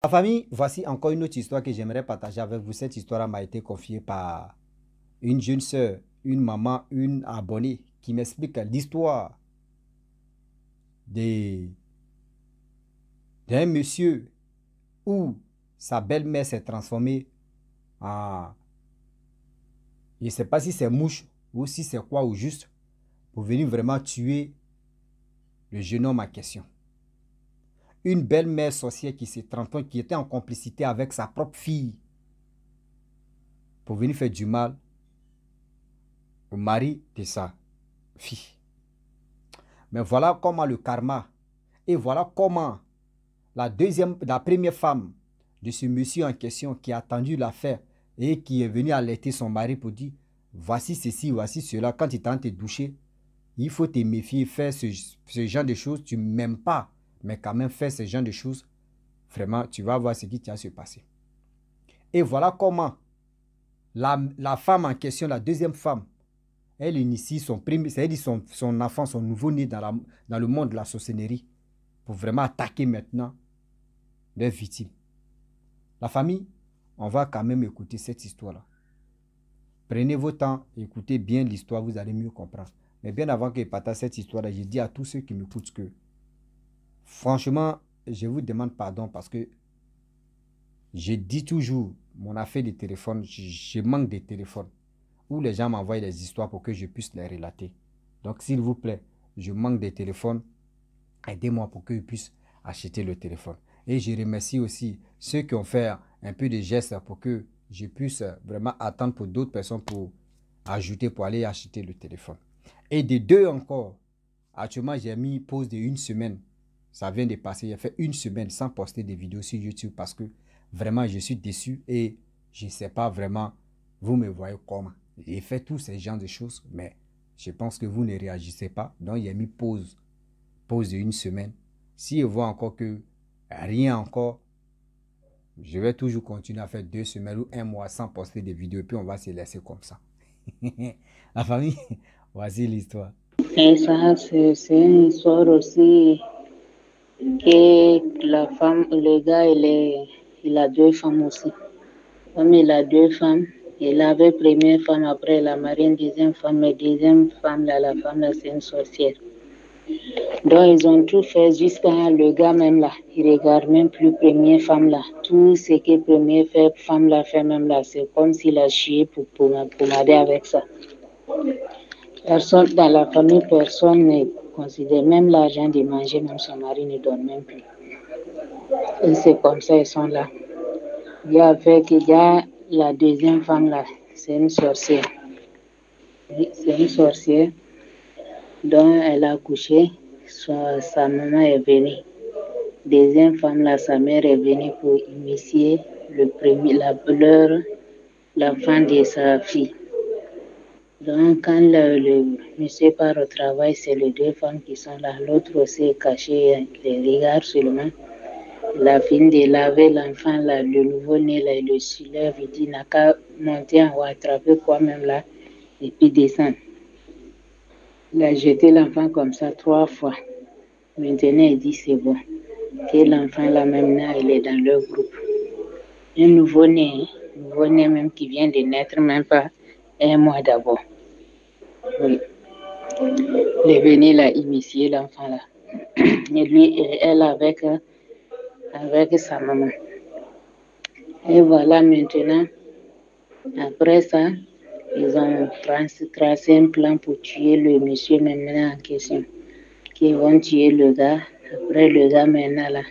La famille, voici encore une autre histoire que j'aimerais partager avec vous. Cette histoire m'a été confiée par une jeune sœur, une maman, une abonnée qui m'explique l'histoire d'un monsieur où sa belle-mère s'est transformée en, je ne sais pas si c'est mouche ou si c'est quoi au juste, pour venir vraiment tuer le jeune homme en question. Une belle-mère sorcière qui s'est transformée, qui était en complicité avec sa propre fille pour venir faire du mal au mari de sa fille. Mais voilà comment le karma, et voilà comment la première femme de ce monsieur en question qui a attendu l'affaire et qui est venue alerter son mari pour dire voici ceci, voici cela, quand il tente de te doucher, il faut te méfier, faire ce genre de choses, tu ne m'aimes pas, mais quand même faire ce genre de choses, vraiment, tu vas voir ce qui va se passer. Et voilà comment la femme en question, la deuxième femme, elle initie son enfant, son nouveau-né dans le monde de la sorcellerie pour vraiment attaquer maintenant leurs victimes. La famille, on va quand même écouter cette histoire-là. Prenez vos temps, écoutez bien l'histoire, vous allez mieux comprendre. Mais bien avant que je partage cette histoire-là, je dis à tous ceux qui m'écoutent que, franchement, je vous demande pardon parce que je dis toujours, mon affaire de téléphone, je manque de téléphone où les gens m'envoient des histoires pour que je puisse les relater. Donc, s'il vous plaît, je manque de téléphone. Aidez-moi pour que je puisse acheter le téléphone. Et je remercie aussi ceux qui ont fait un peu de gestes pour que je puisse vraiment attendre pour d'autres personnes pour ajouter, pour aller acheter le téléphone. Et de deux encore, actuellement j'ai mis pause de une semaine. Ça vient de passer, j'ai fait une semaine sans poster des vidéos sur YouTube parce que vraiment je suis déçu et je ne sais pas vraiment, vous me voyez comment. J'ai fait tous ces genres de choses, mais je pense que vous ne réagissez pas. Donc j'ai mis pause de une semaine. Si je vois encore que rien encore, je vais toujours continuer à faire 2 semaines ou 1 mois sans poster des vidéos, puis on va se laisser comme ça. La famille, voici l'histoire. Et ça, c'est une histoire aussi que la femme, le gars, il a deux femmes aussi. Comme il a deux femmes, il avait première femme, après il a marié une deuxième femme, mais deuxième femme, là, la femme, là, c'est une sorcière. Donc, ils ont tout fait jusqu'à le gars même là. Il regarde même plus première femme là. Tout ce que première femme là fait même là, c'est comme s'il a chié pour m'aider avec ça. Personne, dans la famille, personne ne considère même l'argent de manger, même son mari ne donne même plus. Et c'est comme ça, ils sont là. Il y a la deuxième femme là, c'est une sorcière. C'est une sorcière dont elle a accouché, sa maman est venue. Deuxième femme là, sa mère est venue pour initier l'enfant de sa fille. Donc, quand le monsieur part au travail, c'est les deux femmes qui sont là. L'autre aussi est caché, les regards seulement. La fille de laver l'enfant, là, le nouveau-né, là, il le soulève, il dit, n'a qu'à monter en haut, attraper quoi même là, et puis descendre. Il a jeté l'enfant comme ça 3 fois. Maintenant, il dit, c'est bon. Que l'enfant là même là, il est dans leur groupe. Un nouveau-né même qui vient de naître, même pas 1 mois d'abord. Oui. Il est venu là initier l'enfant là. Et lui et elle avec sa maman. Et voilà maintenant, après ça, ils ont tracé un plan pour tuer le monsieur maintenant en question. Qui vont tuer le gars. Après le gars maintenant là,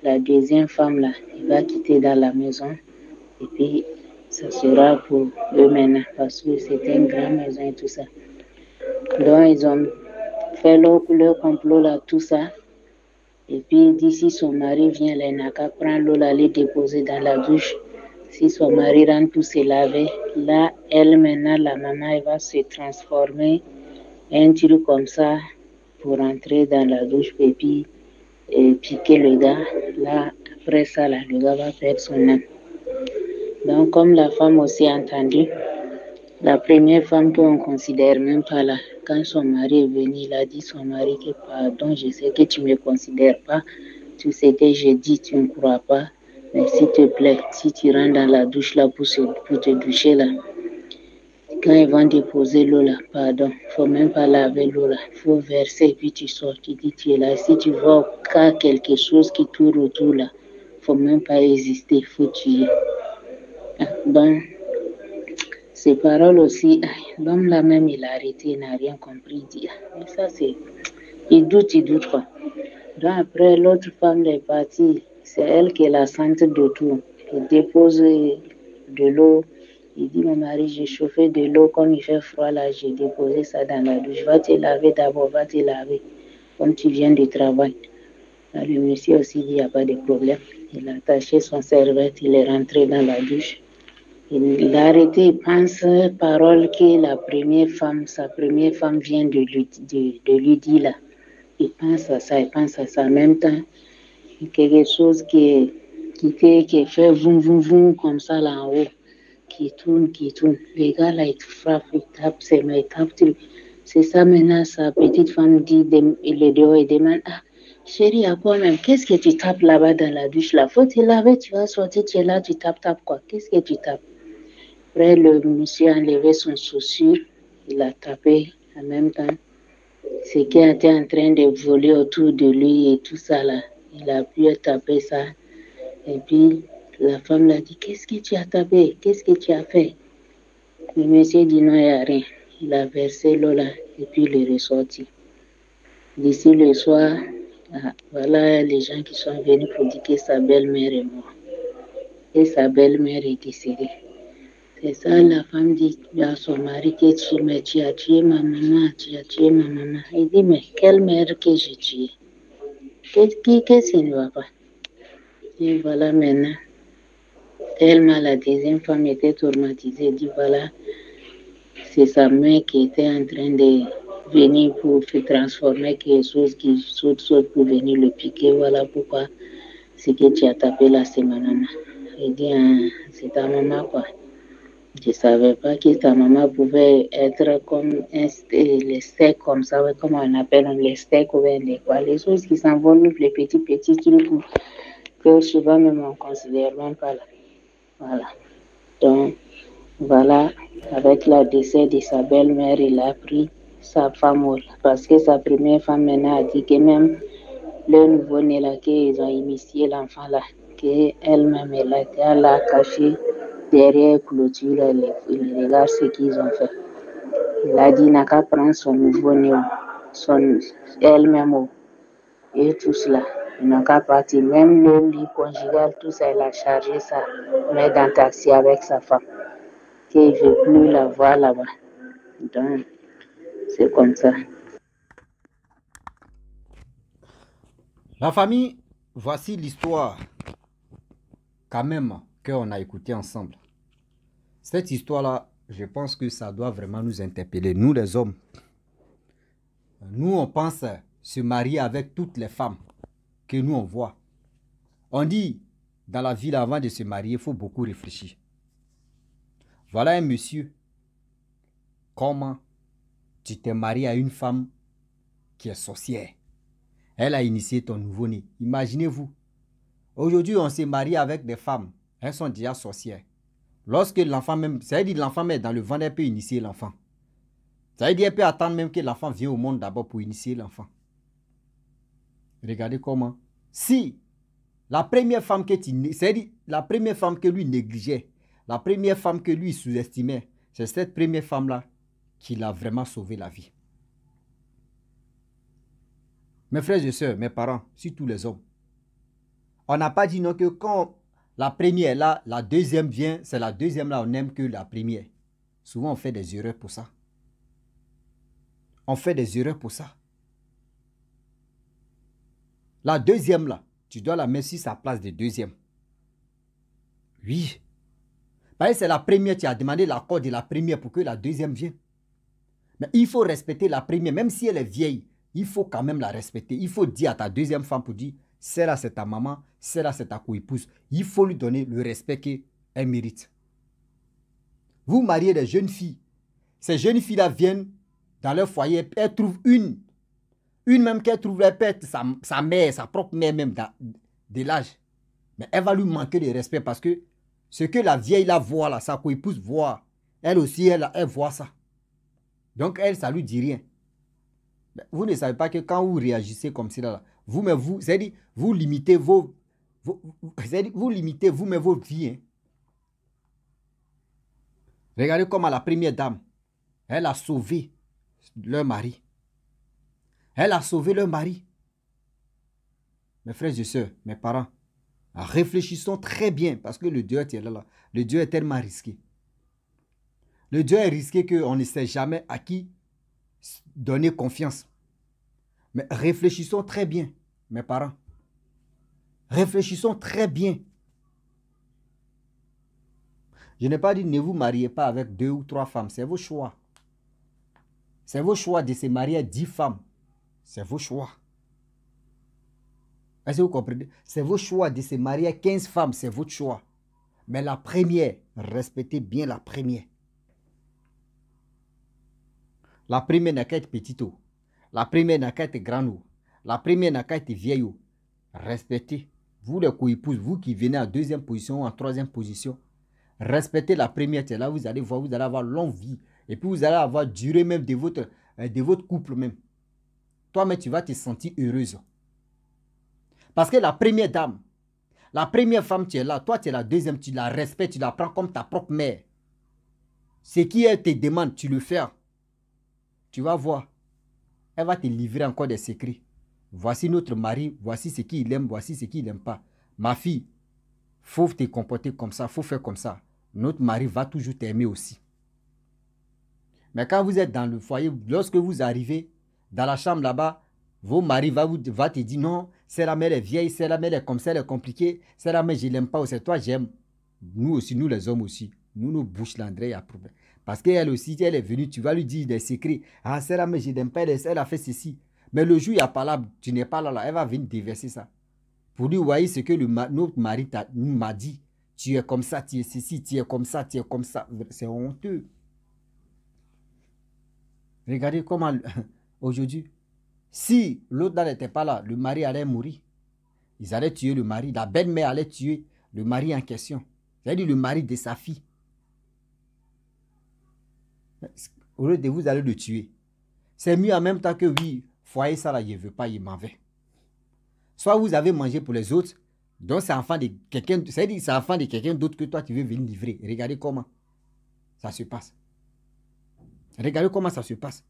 la deuxième femme là, il va quitter dans la maison. Et puis, ça sera pour eux maintenant, parce que c'était une grande maison et tout ça. Donc, ils ont fait leur complot là, tout ça. Et puis, d'ici son mari vient, là, il n'a qu'à prendre l'eau, là, les déposer dans la douche. Si son mari rentre pour se laver, là, elle, maintenant, la maman, elle va se transformer un truc comme ça pour entrer dans la douche et puis piquer le gars. Là, après ça, là, le gars va perdre son âme. Donc, comme la femme aussi a entendu, la première femme qu'on ne considère même pas là, quand son mari est venu, il a dit son mari que pardon, je sais que tu ne me considères pas, tout ce que je dis, tu ne crois pas, Mais s'il te plaît, si tu rentres dans la douche là pour te doucher là, quand ils vont déposer l'eau là, pardon, faut même pas laver l'eau là, faut verser et puis tu sors, tu dis tu es là. Si tu vois quelque chose qui tourne autour là, faut même pas exister, faut tuer. Donc, ces paroles aussi, l'homme là même il a arrêté, il n'a rien compris, il dit, mais ça c'est, il doute quoi. Donc après l'autre femme est partie, c'est elle qui est la centre de tout, qui dépose de l'eau. Il dit, mon mari, j'ai chauffé de l'eau, comme il fait froid là, j'ai déposé ça dans la douche. Va te laver d'abord, va te laver, comme tu viens du travail. Le monsieur aussi dit, il n'y a pas de problème. Il a attaché son serviette, il est rentré dans la douche. Il a arrêté, il pense parole que sa première femme vient de lui dire là. Il pense à ça, En même temps, quelque chose qui fait voum, voum, voum, comme ça là en haut, qui tourne. Les gars là, ils frappent, ils tapent ses mains, ils tapent tout. C'est ça maintenant, sa petite femme dit, il est dehors et demande, ah, chérie, à quoi même? Qu'est-ce que tu tapes là-bas dans la douche là? Faut te laver, tu vas sortir, tu es là, tu tapes quoi? Qu'est-ce que tu tapes? Après, le monsieur a enlevé son chaussure, il a tapé en même temps. Ce qui était en train de voler autour de lui et tout ça là, il a pu taper ça. Et puis, la femme l'a dit, qu'est-ce que tu as tapé? Qu'est-ce que tu as fait? Le monsieur dit, non, il n'y a rien. Il a versé l'eau là et puis il est ressorti. D'ici le soir, voilà les gens qui sont venus pour dire que sa belle-mère est morte. Et sa belle-mère est décédée. C'est ça, la femme dit à son mari que tu as tué ma maman, tu as tué ma maman. Il dit, mais quelle mère que j'ai tuée? Qu'est-ce qui ne va pas? Et voilà maintenant, tellement la deuxième femme était traumatisée. Elle dit, voilà, c'est sa mère qui était en train de venir pour se transformer quelque chose qui saute pour venir le piquer. Voilà pourquoi ce que tu as tapé là, c'est ma maman. Il dit, c'est ta maman quoi. Je ne savais pas que ta maman pouvait être comme les steaks comme ça, comme on appelle les steaks ou bien les choses qui s'envolent, les petits trucs que souvent même on ne considère même pas là. Voilà. Donc, voilà, avec le décès de sa belle-mère, il a pris sa femme parce que sa première femme maintenant a dit que même le nouveau-né là, qu'ils ont initié l'enfant là, qu'elle-même elle a caché derrière clôture les regards ce qu'ils ont fait. Il a dit n'a qu'à prendre son nouveau-né, elle-même et tout cela. Il n'a qu'à partir, même le lit conjugal, tout ça, il a chargé ça, mais dans le taxi avec sa femme, qu'il ne veut plus la voir là-bas. Donc, c'est comme ça. La famille, voici l'histoire quand même qu'on a écouté ensemble. Cette histoire-là, je pense que ça doit vraiment nous interpeller, nous les hommes. Nous, on pense se marier avec toutes les femmes que nous, on voit. On dit, dans la ville, avant de se marier, il faut beaucoup réfléchir. Voilà un monsieur. Comment tu t'es marié à une femme qui est sorcière? Elle a initié ton nouveau-né. Imaginez-vous. Aujourd'hui, on s'est marié avec des femmes. Elles sont déjà sorcières. Lorsque l'enfant même, ça veut dire que l'enfant même dans le ventre, elle peut initier l'enfant. Ça veut dire qu'elle peut attendre même que l'enfant vienne au monde d'abord pour initier l'enfant. Regardez comment. Si la première femme que c'est-à-dire la première femme que lui négligeait, la première femme que lui sous-estimait, c'est cette première femme-là qui l'a vraiment sauvé la vie. Mes frères et sœurs, mes parents, surtout les hommes, on n'a pas dit non que quand la première est là, la deuxième vient, c'est la deuxième là, on n'aime que la première. Souvent, on fait des erreurs pour ça. On fait des erreurs pour ça. La deuxième là, tu dois la mettre sur sa place de deuxième. Oui. Parce que c'est la première, tu as demandé l'accord de la première pour que la deuxième vienne. Mais il faut respecter la première, même si elle est vieille, il faut quand même la respecter. Il faut dire à ta deuxième femme pour dire, celle-là c'est ta maman, celle-là c'est ta co-épouse. Il faut lui donner le respect qu'elle mérite. Vous mariez des jeunes filles. Ces jeunes filles-là viennent dans leur foyer, elles trouvent une même qu'elle trouve, elle peut être sa mère, sa propre mère même de l'âge. Mais elle va lui manquer de respect parce que ce que la vieille là voit, là, sa coépouse voit, elle aussi, elle voit ça. Donc, elle, ça lui dit rien. Mais vous ne savez pas que quand vous réagissez comme ça, là, vous, c'est-à-dire, vous limitez vous limitez vous-même vos vies. Hein. Regardez comment la première dame, elle a sauvé leur mari. Elle a sauvé leur mari. Mes frères et sœurs, mes parents, réfléchissons très bien parce que le Dieu est là. Le Dieu est tellement risqué. Le Dieu est risqué qu'on ne sait jamais à qui donner confiance. Mais réfléchissons très bien, mes parents. Réfléchissons très bien. Je n'ai pas dit ne vous mariez pas avec 2 ou 3 femmes. C'est vos choix. C'est vos choix de se marier à 10 femmes. C'est vos choix. Est-ce que vous comprenez? C'est vos choix de se marier à 15 femmes. C'est votre choix. Mais la première, respectez bien la première. La première n'a qu'à être petite. La première n'a qu'à être grande. La première n'a qu'à être vieille. Respectez. Vous les co-épouses, vous qui venez en 2e position ou en 3e position, respectez la première. Là, vous allez voir, vous allez avoir longue vie. Et puis, vous allez avoir durée même de votre couple même. Toi-même, tu vas te sentir heureuse. Parce que la première dame, la première femme, tu es là. Toi, tu es la deuxième, tu la respectes, tu la prends comme ta propre mère. Ce qui elle te demande, tu le fais. Tu vas voir. Elle va te livrer encore des secrets. Voici notre mari, voici ce qu'il aime, voici ce qu'il n'aime pas. Ma fille, il faut te comporter comme ça, il faut faire comme ça. Notre mari va toujours t'aimer aussi. Mais quand vous êtes dans le foyer, lorsque vous arrivez dans la chambre là-bas, vos maris va te dire non, c'est la mère est vieille, c'est la mère est comme ça, elle est compliquée, c'est la mère je l'aime pas, c'est toi j'aime. Nous aussi, nous les hommes aussi, nous nos bouches l'André, il y a problème. Parce qu'elle aussi, elle est venue, tu vas lui dire des secrets. Ah, c'est la mère je l'aime pas, elle a fait ceci. Mais le jour il n'y a pas là, tu n'es pas là, elle va venir déverser ça. Pour lui, voyez ce que notre mari m'a dit. Tu es comme ça, tu es ceci, tu es comme ça, tu es comme ça. C'est honteux. Regardez comment, aujourd'hui, si l'autre n'était pas là, le mari allait mourir. Ils allaient tuer le mari. La belle-mère allait tuer le mari en question. C'est-à-dire le mari de sa fille. Au lieu de vous aller le tuer. C'est mieux en même temps que oui, foyer ça là, je ne veux pas, il m'en va. Soit vous avez mangé pour les autres, donc c'est enfant de quelqu'un, c'est-à-dire c'est enfant de quelqu'un d'autre que toi tu veux venir livrer. Regardez comment ça se passe. Regardez comment ça se passe.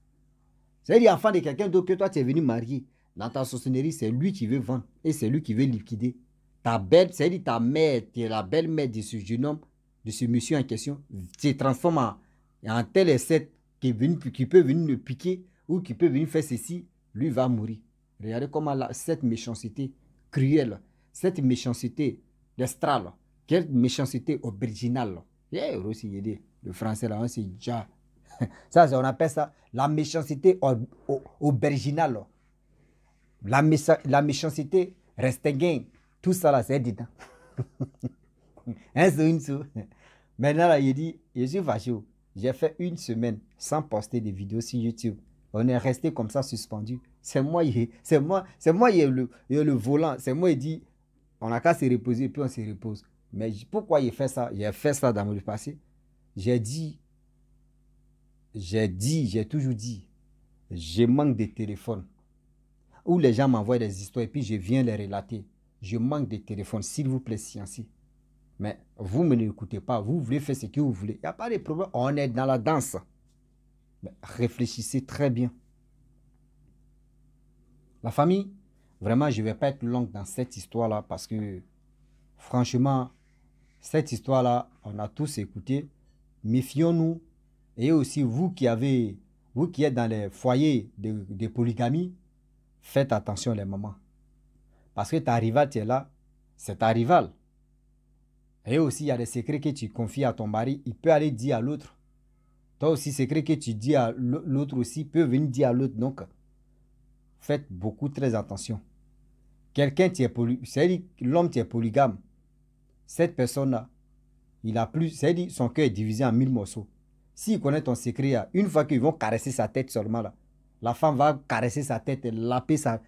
C'est-à-dire enfant de quelqu'un d'autre que toi tu es venu marier. Dans ta sorcellerie, c'est lui qui veut vendre et c'est lui qui veut liquider. Ta belle, c'est-à-dire ta mère, tu es la belle-mère de ce jeune homme, de ce monsieur en question, se transforme en tel essai qui peut venir le piquer ou qui peut venir faire ceci, lui va mourir. Regardez comment cette méchanceté cruelle, cette méchanceté d'estral, quelle méchanceté originale. Le français là, c'est déjà. Ça, on appelle ça la méchanceté originale. La méchanceté restinguin. Tout ça là, c'est dedans. Maintenant là, il dit, je suis fâché. J'ai fait 1 semaine sans poster de vidéos sur YouTube. On est resté comme ça suspendu. C'est moi, il y a le volant. C'est moi, il dit, on n'a qu'à se reposer, puis on se repose. Mais pourquoi il fait ça? J'ai fait ça dans le passé. J'ai toujours dit, je manque de téléphone. Où les gens m'envoient des histoires et puis je viens les relater. Je manque de téléphone, s'il vous plaît, scienci. Mais vous ne m'écoutez pas, vous voulez faire ce que vous voulez. Il n'y a pas de problème, on est dans la danse. Mais réfléchissez très bien. La famille, vraiment, je ne vais pas être longue dans cette histoire-là parce que, franchement, cette histoire-là, on a tous écouté. Méfions-nous. Et aussi, vous qui êtes dans les foyers de polygamie, faites attention les mamans. Parce que ta rivale, tu es là, c'est ta rivale. Et aussi, il y a des secrets que tu confies à ton mari, il peut aller dire à l'autre. Toi aussi, secret que tu dis à l'autre aussi, peut venir dire à l'autre. Donc, faites beaucoup très attention. Quelqu'un qui est polygame, c'est-à-dire l'homme qui est polygame, cette personne-là, il a plus, c'est-à-dire son cœur est divisé en 1000 morceaux. S'il connaît ton secret, une fois qu'ils vont caresser sa tête seulement, là, la femme va caresser sa tête et laper sa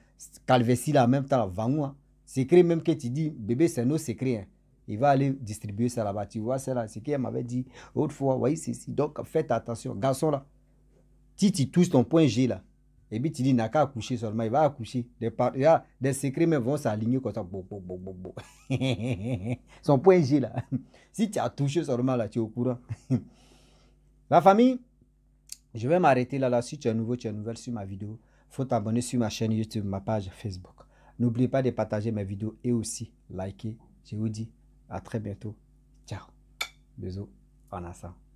calvétie là en même temps, secret même que tu dis, bébé, c'est nos secrets. Hein. Il va aller distribuer ça là-bas. Tu vois, c'est là, ce qu'elle m'avait dit autrefois. Voyez, ceci. Donc, faites attention. Garçon là, si tu touches ton point G là, et puis tu dis, n'a qu'à accoucher seulement, il va accoucher. Des secrets même vont s'aligner comme ça. Son point G là. Si tu as touché seulement là, tu es au courant. La famille, je vais m'arrêter là. Si tu es nouveau, tu es nouvelle sur ma vidéo, il faut t'abonner sur ma chaîne YouTube, ma page Facebook. N'oubliez pas de partager mes vidéos et aussi liker. Je vous dis à très bientôt. Ciao. Bisous. En ensemble.